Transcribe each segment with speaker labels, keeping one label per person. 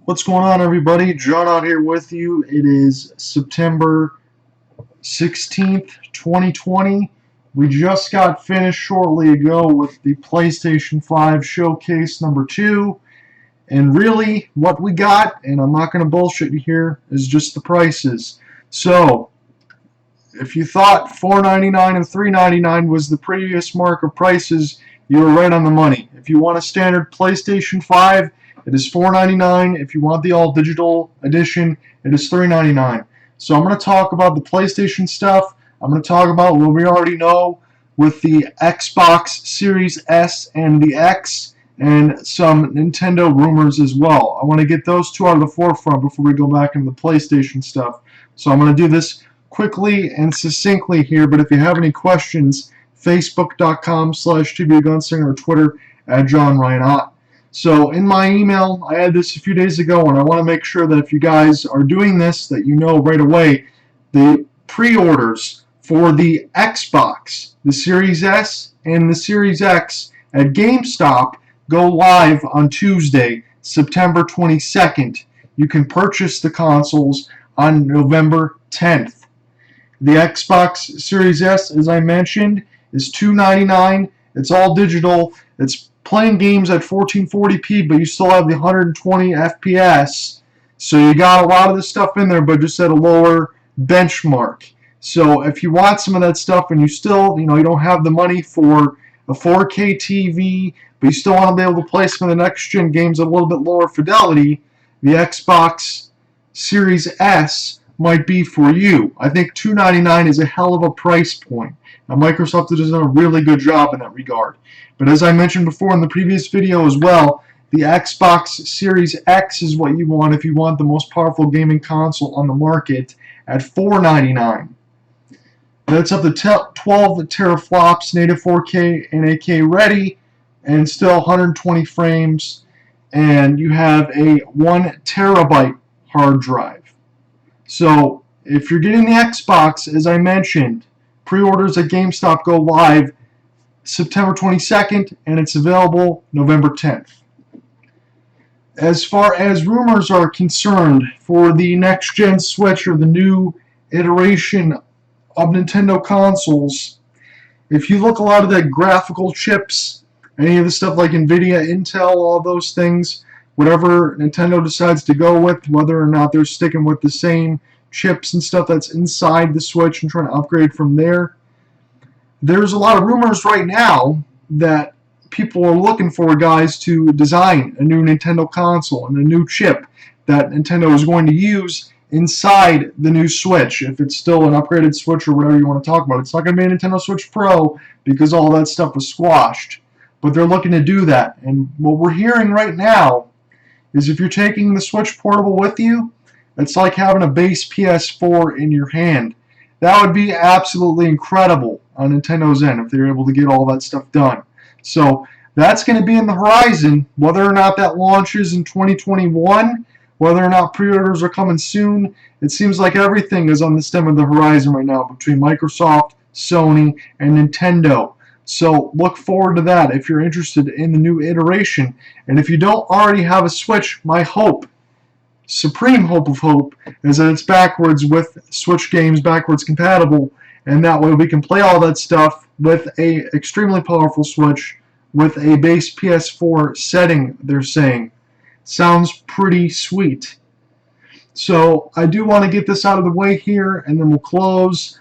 Speaker 1: What's going on, everybody? John out here with you. It is September 16th, 2020. We just got finished shortly ago with the PlayStation 5 Showcase number 2. And really, what we got, and I'm not going to bullshit you here, is just the prices. So, if you thought $4.99 and $3.99 was the previous mark of prices, you were right on the money. If you want a standard PlayStation 5, it is $4.99. If you want the all-digital edition, it is $3.99. So I'm going to talk about the PlayStation stuff. I'm going to talk about what we already know with the Xbox Series S and the X, and some Nintendo rumors as well. I want to get those two out of the forefront before we go back into the PlayStation stuff. So I'm going to do this quickly and succinctly here, but if you have any questions, facebook.com/TBDGunslinger or Twitter @JohnRyanOtt. So in my email, I had this a few days ago, and I want to make sure that if you guys are doing this, that you know right away the pre-orders for the Xbox, the Series S, and the Series X at GameStop go live on Tuesday, September 22nd. You can purchase the consoles on November 10th. The Xbox Series S, as I mentioned, is $299. It's all digital. It's playing games at 1440p, but you still have the 120 FPS. So you got a lot of the stuff in there, but just at a lower benchmark. So if you want some of that stuff and you still, you don't have the money for a 4K TV, but you still want to be able to play some of the next-gen games at a little bit lower fidelity, the Xbox Series S might be for you. I think $299 is a hell of a price point. Now, Microsoft has done a really good job in that regard. But as I mentioned before in the previous video as well, the Xbox Series X is what you want if you want the most powerful gaming console on the market at $499. That's up to 12 teraflops, native 4K and 8K ready, and still 120 frames, and you have a 1 terabyte hard drive. So if you're getting the Xbox, as I mentioned, pre-orders at GameStop go live September 22nd, and it's available November 10th. As far as rumors are concerned for the next-gen Switch or the new iteration of Nintendo consoles, if you look a lot of the graphical chips, any of the stuff like NVIDIA, Intel, all those things, whatever Nintendo decides to go with, whether or not they're sticking with the same chips and stuff that's inside the Switch and trying to upgrade from there. There's a lot of rumors right now that people are looking for guys to design a new Nintendo console and a new chip that Nintendo is going to use inside the new Switch, if it's still an upgraded Switch or whatever you want to talk about. It's not going to be a Nintendo Switch Pro because all that stuff was squashed, but they're looking to do that. And what we're hearing right now is if you're taking the Switch Portable with you, it's like having a base PS4 in your hand. That would be absolutely incredible on Nintendo's end if they're able to get all that stuff done. So that's going to be in the horizon. Whether or not that launches in 2021, whether or not pre-orders are coming soon, it seems like everything is on the stem of the horizon right now between Microsoft, Sony, and Nintendo. So look forward to that if you're interested in the new iteration. And if you don't already have a Switch, my hope, supreme hope of hope, is that it's backwards with Switch games, backwards compatible, and that way we can play all that stuff with a extremely powerful Switch with a base PS4 setting, they're saying. Sounds pretty sweet. So I do want to get this out of the way here, and then we'll close.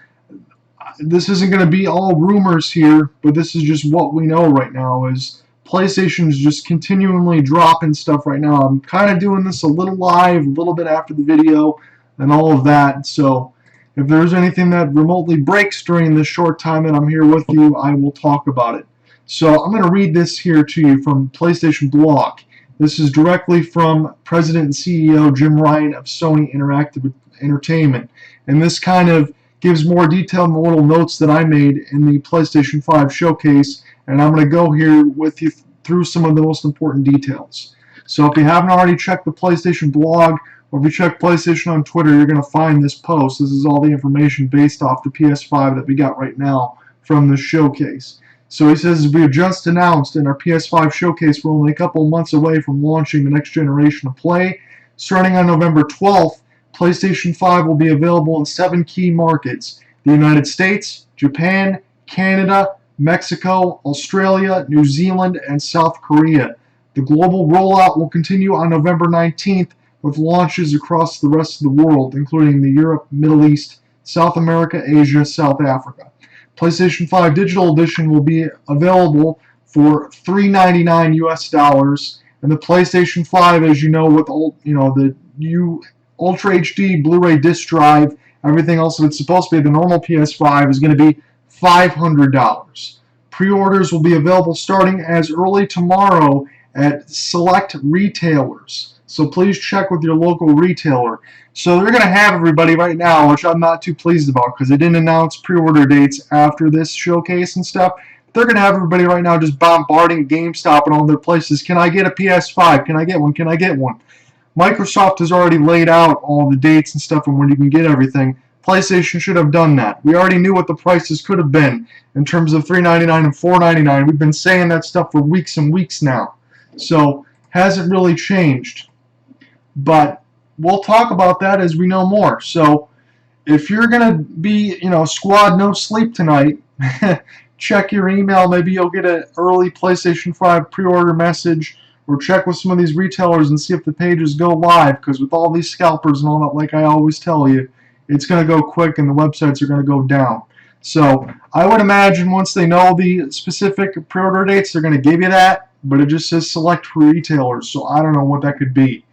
Speaker 1: This isn't going to be all rumors here, but this is just what we know right now is PlayStation is just continually dropping stuff right now. I'm kind of doing this a little live, a little bit after the video, and all of that. So if there's anything that remotely breaks during this short time that I'm here with you, I will talk about it. So I'm going to read this here to you from PlayStation Blog. This is directly from President and CEO Jim Ryan of Sony Interactive Entertainment. And this kind of gives more detail in the little notes that I made in the PlayStation 5 showcase, and I'm going to go here with you through some of the most important details. So if you haven't already checked the PlayStation blog, or if you check PlayStation on Twitter, you're going to find this post. This is all the information based off the PS5 that we got right now from the showcase. So he says, we have just announced in our PS5 showcase we're only a couple months away from launching the next generation of play. Starting on November 12th, PlayStation 5 will be available in 7 key markets: the United States, Japan, Canada, Mexico, Australia, New Zealand, and South Korea. The global rollout will continue on November 19th with launches across the rest of the world, including the Europe, Middle East, South America, Asia, South Africa. PlayStation 5 Digital Edition will be available for $399 US, and the PlayStation 5, as you know, with the Ultra HD Blu-ray disc drive, everything else that's supposed to be the normal PS5 is going to be $500. Pre-orders will be available starting as early tomorrow at select retailers. So please check with your local retailer. So they're going to have everybody right now, which I'm not too pleased about because they didn't announce pre-order dates after this showcase and stuff. They're going to have everybody right now just bombarding GameStop and all their places. Can I get a PS5? Can I get one? Can I get one? Microsoft has already laid out all the dates and stuff and when you can get everything. PlayStation should have done that. We already knew what the prices could have been in terms of $399 and $499. We've been saying that stuff for weeks and weeks now. So hasn't really changed. But we'll talk about that as we know more. So if you're going to be, squad no sleep tonight, check your email. Maybe you'll get an early PlayStation 5 pre-order message, or check with some of these retailers and see if the pages go live, because with all these scalpers and all that, like I always tell you, it's going to go quick and the websites are going to go down. So I would imagine once they know the specific pre-order dates, they're going to give you that, but it just says select retailers, so I don't know what that could be.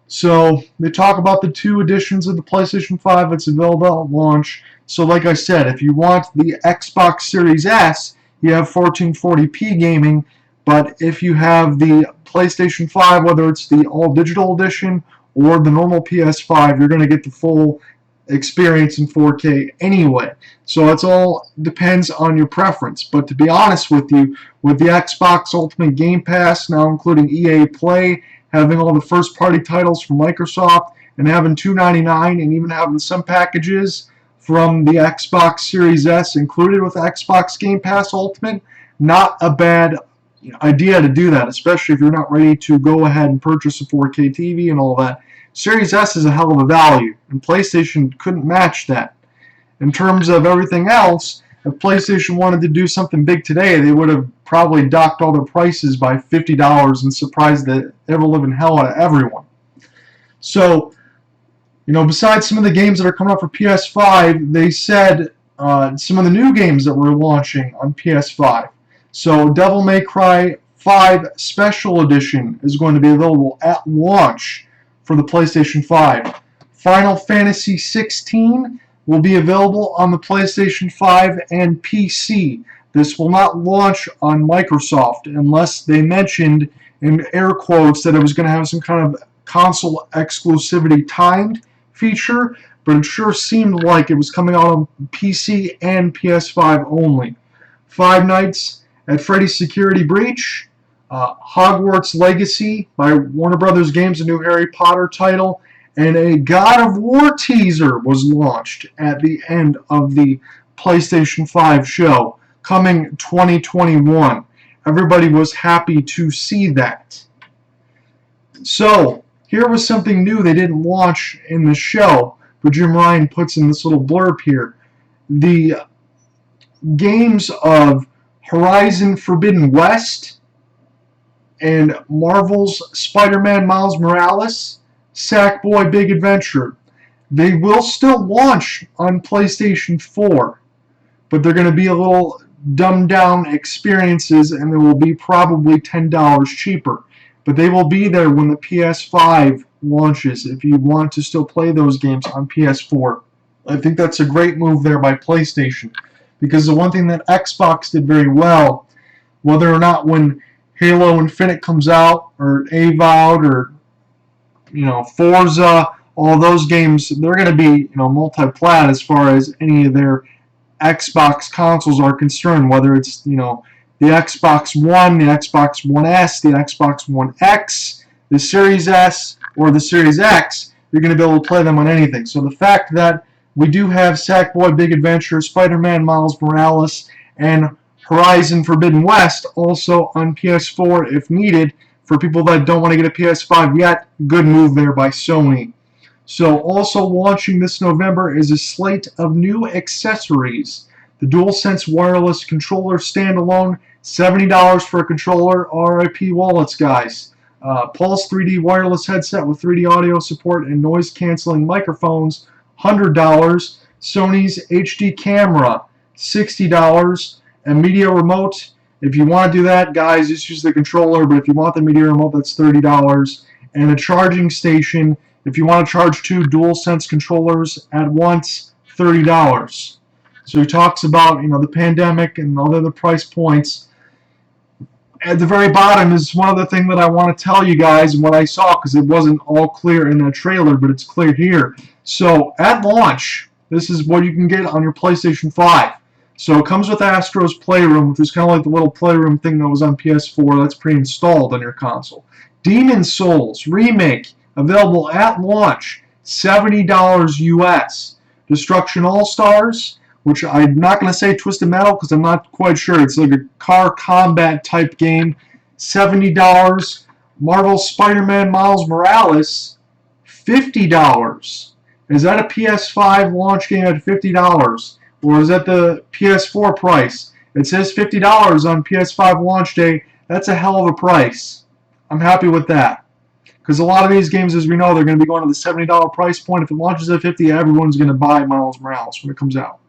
Speaker 1: So they talk about the 2 editions of the PlayStation 5 that's available at launch. So like I said, if you want the Xbox Series S, you have 1440p gaming, but if you have the PlayStation 5, whether it's the all-digital edition or the normal PS5, you're going to get the full experience in 4K anyway. So it's all depends on your preference. But to be honest with you, with the Xbox Ultimate Game Pass, now including EA Play, having all the first-party titles from Microsoft, and having $299, and even having some packages from the Xbox Series S included with Xbox Game Pass Ultimate, not a bad idea to do that, especially if you're not ready to go ahead and purchase a 4K TV and all that. Series S is a hell of a value, and PlayStation couldn't match that. In terms of everything else, if PlayStation wanted to do something big today, they would have probably docked all their prices by $50 and surprised the ever-living hell out of everyone. So, besides some of the games that are coming out for PS5, they said some of the new games that we're launching on PS5. So, Devil May Cry 5 Special Edition is going to be available at launch for the PlayStation 5. Final Fantasy 16 will be available on the PlayStation 5 and PC. This will not launch on Microsoft unless they mentioned in air quotes that it was going to have some kind of console exclusivity timed feature, but it sure seemed like it was coming out on PC and PS5 only. Five Nights at Freddy's Security Breach, Hogwarts Legacy by Warner Brothers Games, a new Harry Potter title, and a God of War teaser was launched at the end of the PlayStation 5 show, coming 2021. Everybody was happy to see that. So, here was something new they didn't launch in the show, but Jim Ryan puts in this little blurb here. The games of Horizon Forbidden West and Marvel's Spider-Man Miles Morales, Sackboy Big Adventure, they will still launch on PlayStation 4, but they're going to be a little dumbed down experiences, and they will be probably $10 cheaper. But they will be there when the PS5 launches if you want to still play those games on PS4. I think that's a great move there by PlayStation, because the one thing that Xbox did very well, whether or not when Halo Infinite comes out, or Avowed, or Forza, all those games, they're going to be multi-plat as far as any of their Xbox consoles are concerned, whether it's the Xbox One, the Xbox One S, the Xbox One X, the Series S, or the Series X. You're going to be able to play them on anything. So the fact that we do have Sackboy Big Adventure, Spider-Man Miles Morales, and Horizon Forbidden West also on PS4 if needed for people that don't want to get a PS5 yet, good move there by Sony. So also launching this November is a slate of new accessories. The DualSense wireless controller standalone, $70 for a controller, RIP wallets, guys. Pulse 3D wireless headset with 3D audio support and noise canceling microphones, $100. Sony's HD camera, $60. And media remote, if you want to do that, guys, just use the controller, but if you want the media remote, that's $30. And a charging station, if you want to charge 2 DualSense controllers at once, $30. So he talks about, the pandemic and all the other price points. At the very bottom is one other thing that I want to tell you guys and what I saw, because it wasn't all clear in that trailer, but it's clear here. So at launch, this is what you can get on your PlayStation 5. So it comes with Astro's Playroom, which is kind of like the little Playroom thing that was on PS4 that's pre-installed on your console. Demon's Souls Remake, available at launch, $70 US. Destruction All-Stars, which I'm not going to say Twisted Metal because I'm not quite sure. It's like a car combat type game, $70. Marvel Spider-Man Miles Morales, $50. Is that a PS5 launch game at $50? Or is that the PS4 price? It says $50 on PS5 launch day. That's a hell of a price. I'm happy with that. Because a lot of these games, as we know, they're going to be going to the $70 price point. If it launches at $50, everyone's going to buy Miles Morales when it comes out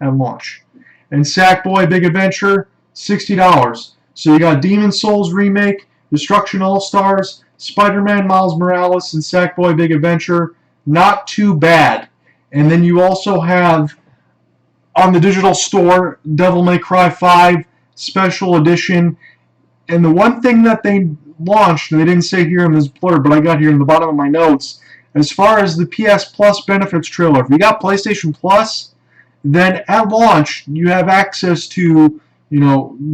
Speaker 1: at launch. And Sackboy Big Adventure, $60. So you got Demon's Souls Remake, Destruction All-Stars, Spider-Man Miles Morales, and Sackboy Big Adventure. Not too bad. And then you also have, on the digital store, Devil May Cry 5 Special Edition. And the one thing that they launched, and they didn't say here in this blurb, but I got here in the bottom of my notes, as far as the PS Plus benefits trailer, if you got PlayStation Plus, then at launch you have access to,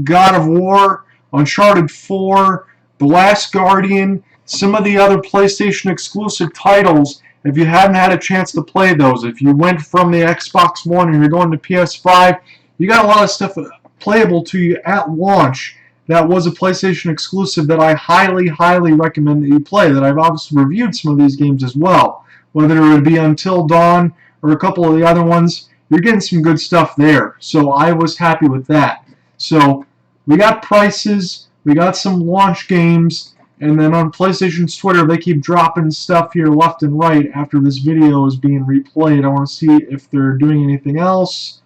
Speaker 1: God of War, Uncharted 4, The Last Guardian, some of the other PlayStation exclusive titles. If you haven't had a chance to play those, if you went from the Xbox One and you're going to PS5, you got a lot of stuff playable to you at launch that was a PlayStation exclusive that I highly, highly recommend that you play, that I've obviously reviewed some of these games as well. Whether it would be Until Dawn or a couple of the other ones, you're getting some good stuff there. So I was happy with that. So we got prices, we got some launch games, and then on PlayStation's Twitter, they keep dropping stuff here left and right after this video is being replayed. I want to see if they're doing anything else.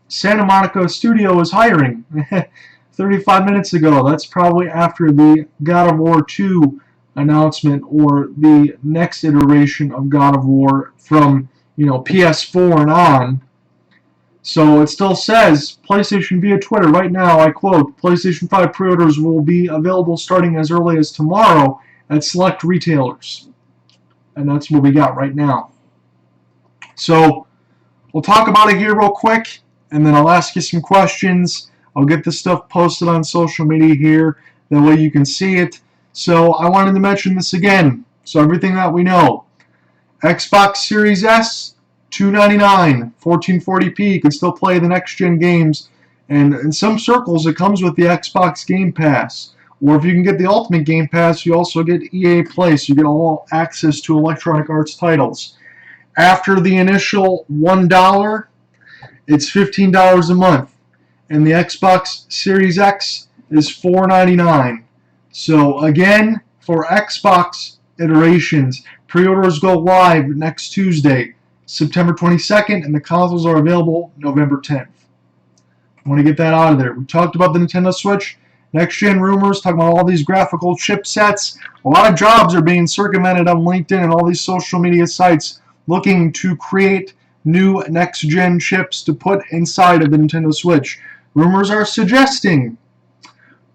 Speaker 1: Santa Monica Studio is hiring. 35 minutes ago. That's probably after the God of War 2 announcement, or the next iteration of God of War from PS4 and on. So it still says PlayStation via Twitter right now, I quote, PlayStation 5 pre-orders will be available starting as early as tomorrow at select retailers. And that's what we got right now. So we'll talk about it here real quick, and then I'll ask you some questions. I'll get this stuff posted on social media here. That way you can see it. So I wanted to mention this again. So everything that we know. Xbox Series S, $299, 1440p. You can still play the next-gen games. And in some circles, it comes with the Xbox Game Pass. Or if you can get the Ultimate Game Pass, you also get EA Play. So you get all access to Electronic Arts titles. After the initial $1, it's $15 a month. And the Xbox Series X is $499. So again, for Xbox iterations, pre-orders go live next Tuesday, September 22nd, and the consoles are available November 10th. I want to get that out of there. We talked about the Nintendo Switch, next-gen rumors, talking about all these graphical chipsets. A lot of jobs are being circumvented on LinkedIn and all these social media sites looking to create new next-gen chips to put inside of the Nintendo Switch. Rumors are suggesting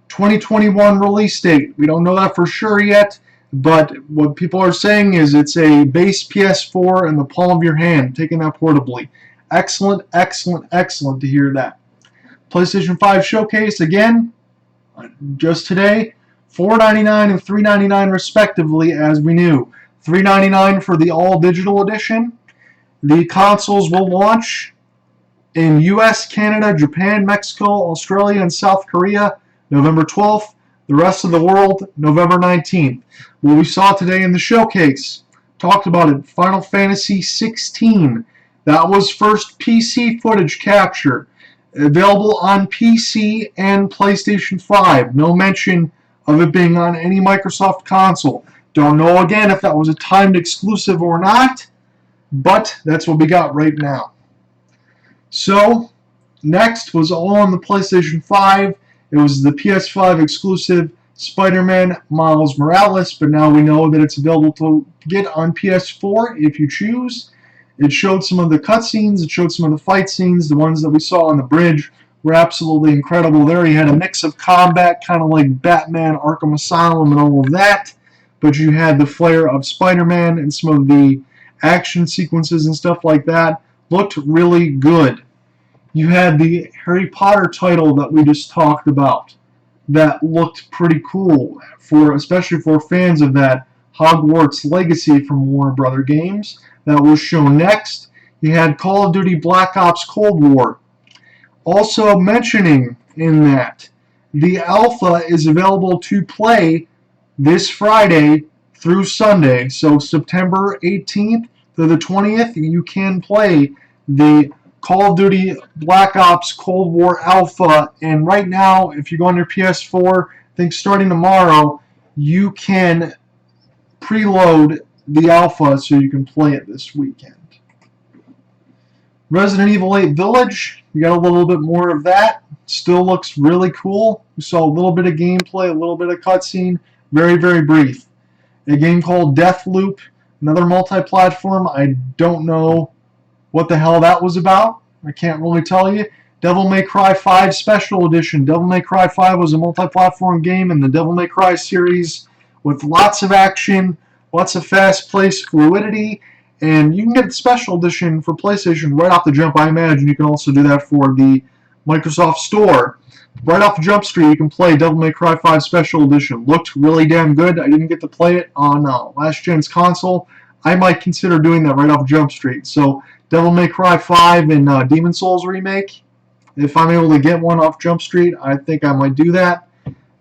Speaker 1: 2021 release date. We don't know that for sure yet, but what people are saying is it's a base PS4 in the palm of your hand, taking that portably. Excellent, excellent, excellent to hear that. PlayStation 5 Showcase, again, just today, $499 and $399 respectively, as we knew. $399 for the all-digital edition. The consoles will launch in US, Canada, Japan, Mexico, Australia, and South Korea, November 12th. The rest of the world, November 19th. What we saw today in the showcase, talked about it, Final Fantasy 16. That was first PC footage capture. Available on PC and PlayStation 5. No mention of it being on any Microsoft console. Don't know again if that was a timed exclusive or not, but that's what we got right now. So, next was all on the PlayStation 5. It was the PS5 exclusive Spider-Man Miles Morales, but now we know that it's available to get on PS4 if you choose. It showed some of the cutscenes, it showed some of the fight scenes. The ones that we saw on the bridge were absolutely incredible there. You had a mix of combat, kind of like Batman Arkham Asylum and all of that, but you had the flair of Spider-Man and some of the action sequences and stuff like that. Looked really good. You had the Harry Potter title that we just talked about. That looked pretty cool, especially for fans of that Hogwarts Legacy from Warner Bros. Games. That was shown next. You had Call of Duty Black Ops Cold War. Also mentioning in that, the alpha is available to play this Friday through Sunday. So September 18th to the 20th, you can play the Call of Duty Black Ops Cold War Alpha, and right now, if you go on your PS4, I think starting tomorrow, you can preload the alpha so you can play it this weekend. Resident Evil 8 Village, you got a little bit more of that. Still looks really cool. We saw a little bit of gameplay, a little bit of cutscene, very, very brief. A game called Deathloop, another multi-platform. I don't know what the hell that was about. I can't really tell you. Devil May Cry 5 Special Edition. Devil May Cry 5 was a multi-platform game in the Devil May Cry series with lots of action, lots of fast-paced fluidity, and you can get the Special Edition for PlayStation right off the jump. I imagine you can also do that for the Microsoft Store. Right off the jump street, you can play Devil May Cry 5 Special Edition. Looked really damn good. I didn't get to play it on last gen's console. I might consider doing that right off Jump Street. So Devil May Cry 5 and Demon Souls remake. If I'm able to get one off Jump Street, I think I might do that.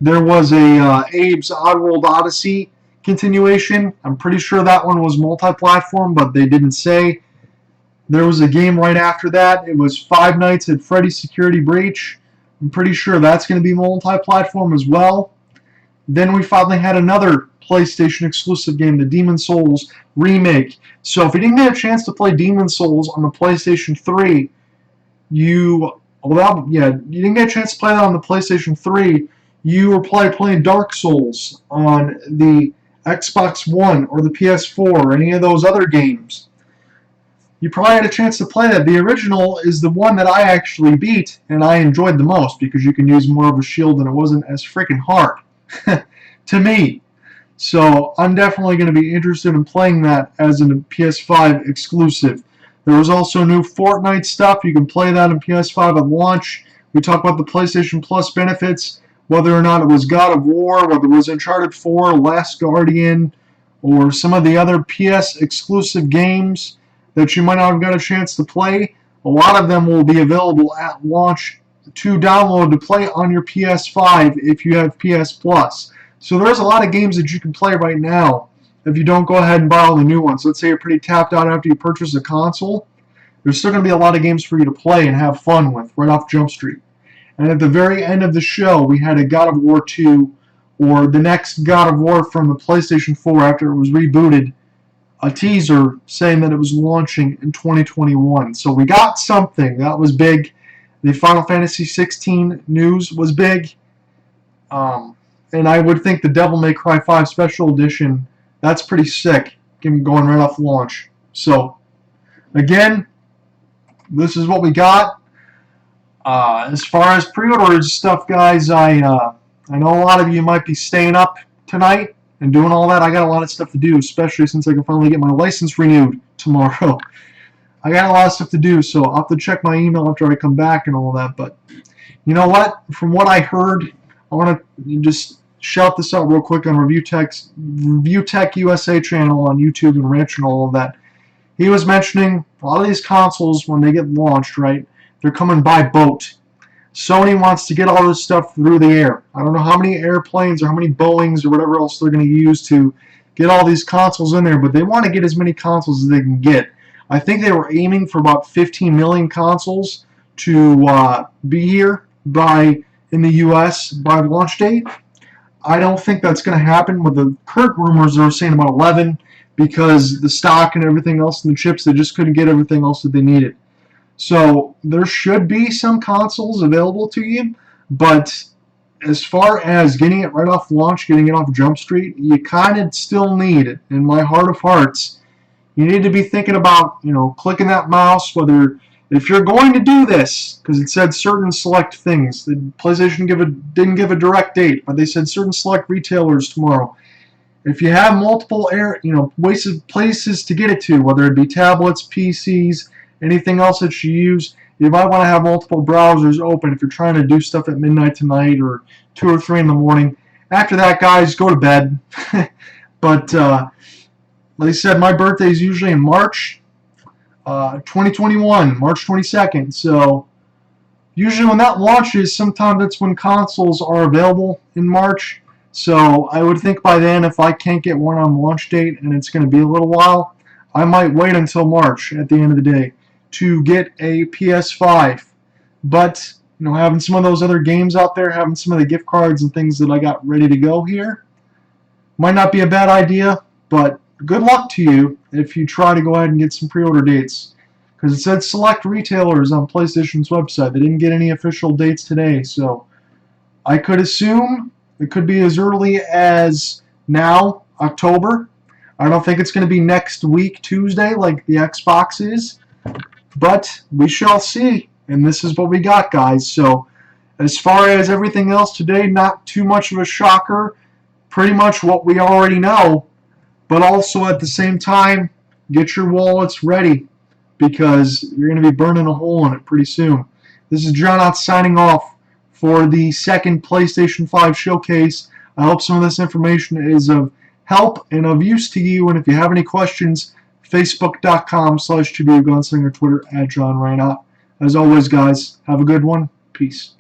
Speaker 1: There was a Abe's Oddworld Odyssey continuation. I'm pretty sure that one was multi-platform, but they didn't say. There was a game right after that. It was Five Nights at Freddy's Security Breach. I'm pretty sure that's going to be multi-platform as well. Then we finally had another PlayStation exclusive game, the Demon Souls remake. So if you didn't get a chance to play Demon Souls on the PlayStation 3, you didn't get a chance to play that on the PlayStation 3, you were probably playing Dark Souls on the Xbox One or the PS4 or any of those other games. You probably had a chance to play that. The original is the one that I actually beat and I enjoyed the most because you can use more of a shield and it wasn't as freaking hard to me. So I'm definitely going to be interested in playing that as a PS5 exclusive. There was also new Fortnite stuff. You can play that on PS5 at launch. We talked about the PlayStation Plus benefits, whether or not it was God of War, whether it was Uncharted 4, Last Guardian, or some of the other PS exclusive games that you might not have got a chance to play. A lot of them will be available at launch to download to play on your PS5 if you have PS Plus. So there's a lot of games that you can play right now if you don't go ahead and buy all the new ones. Let's say you're pretty tapped out after you purchase a console. There's still going to be a lot of games for you to play and have fun with right off Jump Street. And at the very end of the show, we had a God of War 2, or the next God of War from the PlayStation 4 after it was rebooted, a teaser saying that it was launching in 2021. So we got something. That was big. The Final Fantasy 16 news was big. And I would think the Devil May Cry 5 Special Edition, that's pretty sick, going right off launch. So, again, this is what we got. As far as pre-orders stuff, guys, I know a lot of you might be staying up tonight and doing all that. I got a lot of stuff to do, especially since I can finally get my license renewed tomorrow. I got a lot of stuff to do, so I'll have to check my email after I come back and all that. But you know what? From what I heard, I want to just shout this out real quick on Review Tech USA channel on YouTube and Ranch and all of that. He was mentioning a lot of these consoles, when they get launched, right, they're coming by boat. Sony wants to get all this stuff through the air. I don't know how many airplanes or how many Boeings or whatever else they're going to use to get all these consoles in there, but they want to get as many consoles as they can get. I think they were aiming for about 15 million consoles to be here in the U.S. by launch date. I don't think that's going to happen. With the current rumors, they're saying about 11 because the stock and everything else and the chips, they just couldn't get everything else that they needed. So there should be some consoles available to you, but as far as getting it right off launch, getting it off Jump Street, you kind of still need it. In my heart of hearts, you need to be thinking about, clicking that mouse, whether if you're going to do this, because it said certain select things. The PlayStation didn't give a direct date, but they said certain select retailers tomorrow. If you have multiple places to get it to, whether it be tablets, PCs, anything else that you use, you might want to have multiple browsers open if you're trying to do stuff at midnight tonight or 2 or 3 in the morning. After that, guys, go to bed. But like I said, my birthday is usually in March 2021, March 22nd. So usually when that launches, sometimes that's when consoles are available in March. So I would think by then, if I can't get one on launch date and it's going to be a little while, I might wait until March at the end of the day to get a PS5. But having some of those other games out there, having some of the gift cards and things that I got ready to go here, might not be a bad idea. But good luck to you if you try to go ahead and get some pre-order dates, because it said select retailers on PlayStation's website. They didn't get any official dates today, so I could assume it could be as early as now, October. I don't think it's going to be next week, Tuesday, like the Xbox is. But we shall see. And this is what we got, guys. So as far as everything else today, not too much of a shocker. Pretty much what we already know. But also at the same time, get your wallets ready, because you're going to be burning a hole in it pretty soon. This is John out signing off for the second PlayStation 5 showcase. I hope some of this information is of help and of use to you. And if you have any questions, facebook.com/TBD Gunslinger, Twitter @JohnReinott. As always, guys, have a good one. Peace.